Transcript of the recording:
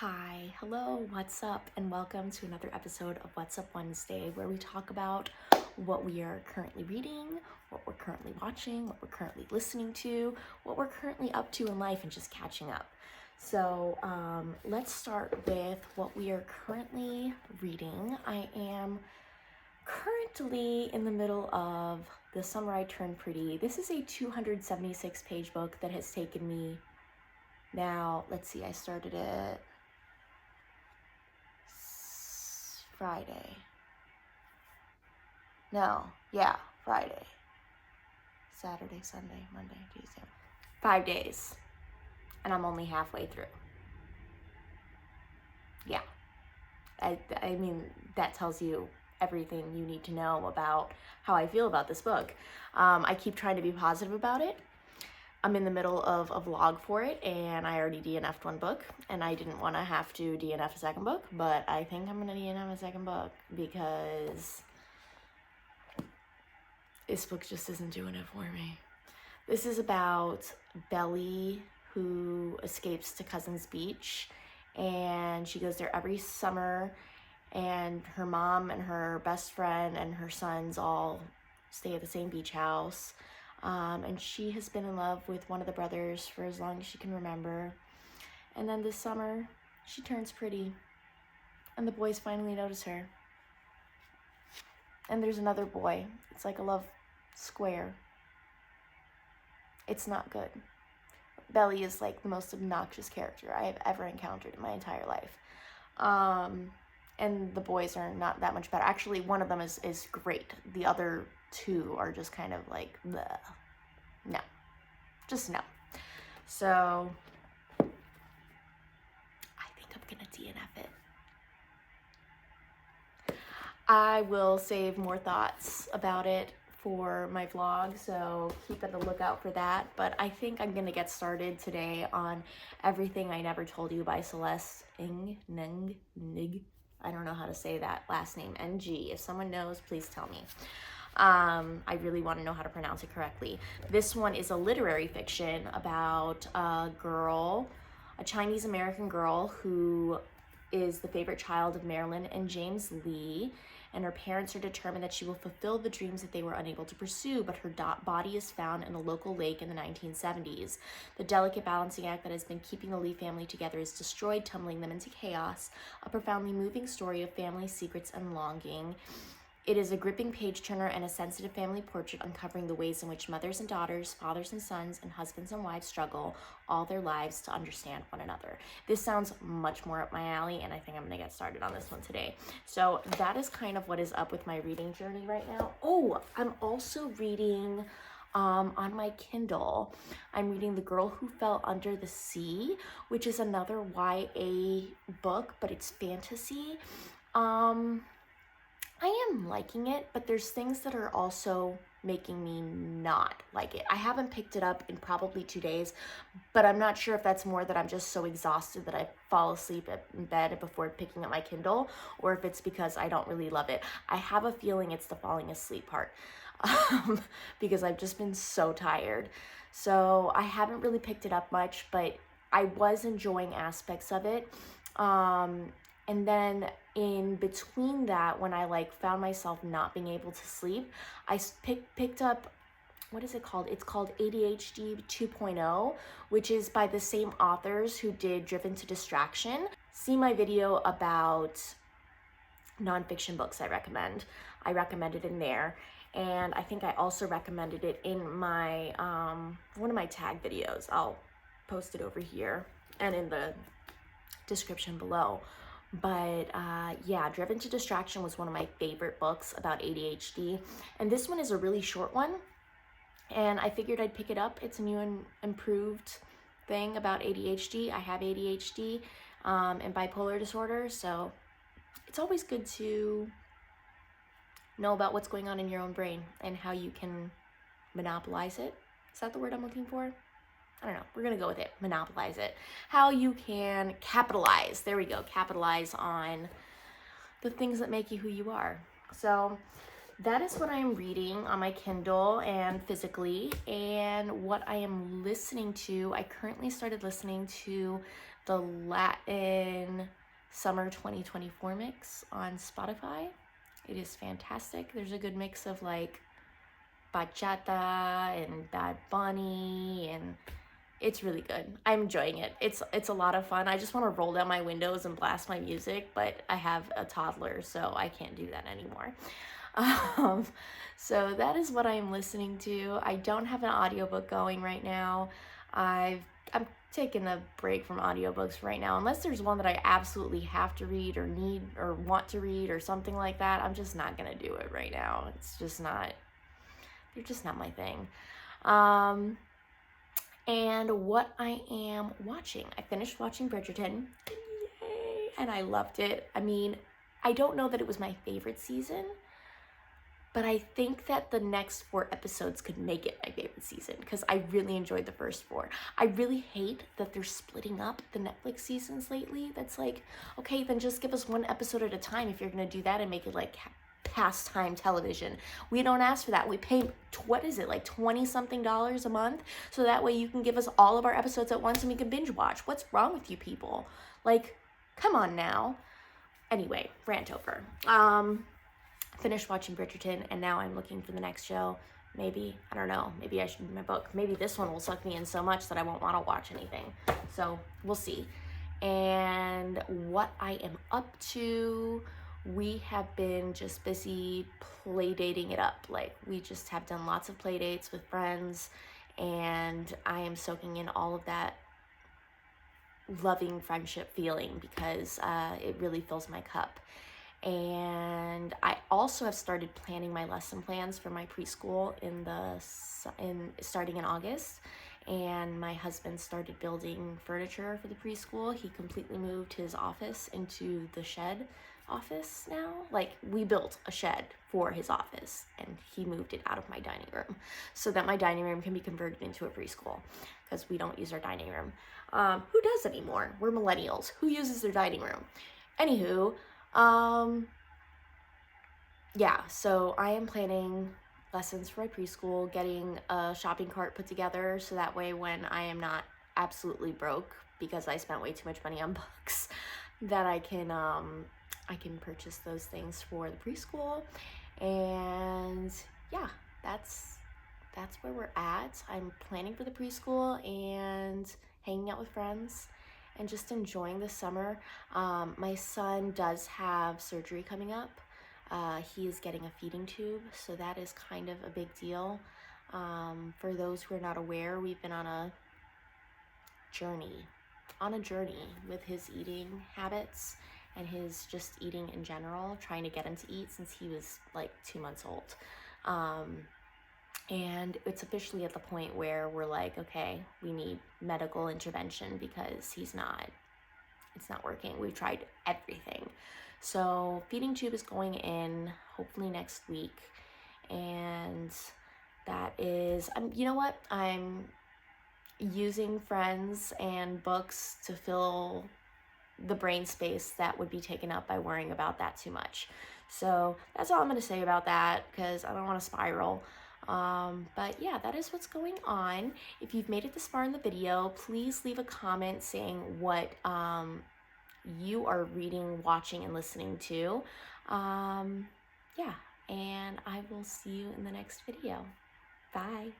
Hi, hello, what's up, and welcome to another episode of What's Up Wednesday, where we talk about what we are currently reading, what we're currently watching, what we're currently listening to, what we're currently up to in life, and just catching up. So let's start with what we are currently reading. I am currently in the middle of The Summer I Turned Pretty. This is a 276-page book that has taken me now, let's see, I started it Friday. Friday. Saturday, Sunday, Monday, Tuesday. 5 days. And I'm only halfway through. Yeah. I mean, that tells you everything you need to know about how I feel about this book. I keep trying to be positive about it. I'm in the middle of a vlog for it, and I already DNF'd one book, and I didn't want to have to DNF a second book, but I think I'm going to DNF a second book because this book just isn't doing it for me. This is about Belly, who escapes to Cousins Beach, and she goes there every summer, and her mom and her best friend and her sons all stay at the same beach house. And she has been in love with one of the brothers for as long as she can remember. And then this summer, she turns pretty, and the boys finally notice her. And there's another boy. It's like a love square. It's not good. Belly is like the most obnoxious character I have ever encountered in my entire life. And the boys are not that much better. Actually, one of them is great. The other two are just kind of like, bleh. No. Just no. So, I think I'm gonna DNF it. I will save more thoughts about it for my vlog, so keep on the lookout for that. But I think I'm gonna get started today on Everything I Never Told You by Celeste Nig. I don't know how to say that last name, NG. If someone knows, please tell me. I really want to know how to pronounce it correctly. This one is a literary fiction about a Chinese American girl who is the favorite child of Marilyn and James Lee, and her parents are determined that she will fulfill the dreams that they were unable to pursue, but her body is found in a local lake in the 1970s. The delicate balancing act that has been keeping the Lee family together is destroyed, tumbling them into chaos. A profoundly moving story of family secrets and longing. It is a gripping page-turner and a sensitive family portrait uncovering the ways in which mothers and daughters, fathers and sons, and husbands and wives struggle all their lives to understand one another. This sounds much more up my alley, and I think I'm going to get started on this one today. So that is kind of what is up with my reading journey right now. Oh, I'm also reading on my Kindle. I'm reading The Girl Who Fell Under the Sea, which is another YA book, but it's fantasy. I am liking it, but there's things that are also making me not like it. I haven't picked it up in probably 2 days, but I'm not sure if that's more that I'm just so exhausted that I fall asleep in bed before picking up my Kindle, or if it's because I don't really love it. I have a feeling it's the falling asleep part, because I've just been so tired. So I haven't really picked it up much, but I was enjoying aspects of it. And then in between that, when I found myself not being able to sleep, I picked up, what is it called? It's called ADHD 2.0, which is by the same authors who did Driven to Distraction. See my video about nonfiction books I recommend. I recommended it in there. And I think I also recommended it in my, one of my tag videos. I'll post it over here and in the description below. But yeah, Driven to Distraction was one of my favorite books about ADHD. And this one is a really short one. And I figured I'd pick it up. It's a new and improved thing about ADHD. I have ADHD and bipolar disorder. So it's always good to know about what's going on in your own brain and how you can monopolize it. Is that the word I'm looking for? I don't know, we're gonna go with it, monopolize it. How you can capitalize, there we go, capitalize on the things that make you who you are. So that is what I am reading on my Kindle and physically. And what I am listening to, I currently started listening to the Latin Summer 2024 mix on Spotify. It is fantastic. There's a good mix of like bachata and Bad Bunny, and it's really good. I'm enjoying it. It's a lot of fun. I just want to roll down my windows and blast my music, but I have a toddler, so I can't do that anymore. Um, so that is what I'm listening to. I don't have an audiobook going right now. I'm taking a break from audiobooks right now, unless there's one that I absolutely have to read or need or want to read or something like that. I'm just not gonna do it right now. It's just not, they're just not my thing. And what I am watching, I finished watching Bridgerton. Yay! And I loved it. I mean, I don't know that it was my favorite season, but I think that the next 4 episodes could make it my favorite season because I really enjoyed the first 4. I really hate that they're splitting up the Netflix seasons lately. That's like, okay, then just give us 1 episode at a time if you're gonna do that and make it like pastime television. We don't ask for that. We pay, what is it, like $20-something a month? So that way you can give us all of our episodes at once and we can binge watch. What's wrong with you people? Like, come on now. Anyway, rant over. Finished watching Bridgerton, and now I'm looking for the next show. Maybe, I don't know, maybe I should read my book. Maybe this one will suck me in so much that I won't want to watch anything. So we'll see. And what I am up to, we have been just busy play dating it up. Like, we just have done lots of play dates with friends, and I am soaking in all of that loving friendship feeling because it really fills my cup. And I also have started planning my lesson plans for my preschool starting in August. And my husband started building furniture for the preschool. He completely moved his office into the shed office now. Like, we built a shed for his office and he moved it out of my dining room so that my dining room can be converted into a preschool because we don't use our dining room. Who does anymore? We're millennials. Who uses their dining room? Anywho, yeah, so I am planning lessons for my preschool, getting a shopping cart put together so that way when I am not absolutely broke because I spent way too much money on books, that I can purchase those things for the preschool. And yeah, that's where we're at. I'm planning for the preschool and hanging out with friends and just enjoying the summer. My son does have surgery coming up. He is getting a feeding tube, so that is kind of a big deal. For those who are not aware, we've been on a journey with his eating habits and his just eating in general, trying to get him to eat since he was like 2 months old. And it's officially at the point where we're like, okay, we need medical intervention because it's not working. We've tried everything. So feeding tube is going in hopefully next week. And that is, you know what? I'm using friends and books to fill the brain space that would be taken up by worrying about that too much. So that's all I'm going to say about that because I don't want to spiral. But yeah, that is what's going on. If you've made it this far in the video, please leave a comment saying what you are reading, watching, and listening to. Yeah, and I will see you in the next video. Bye.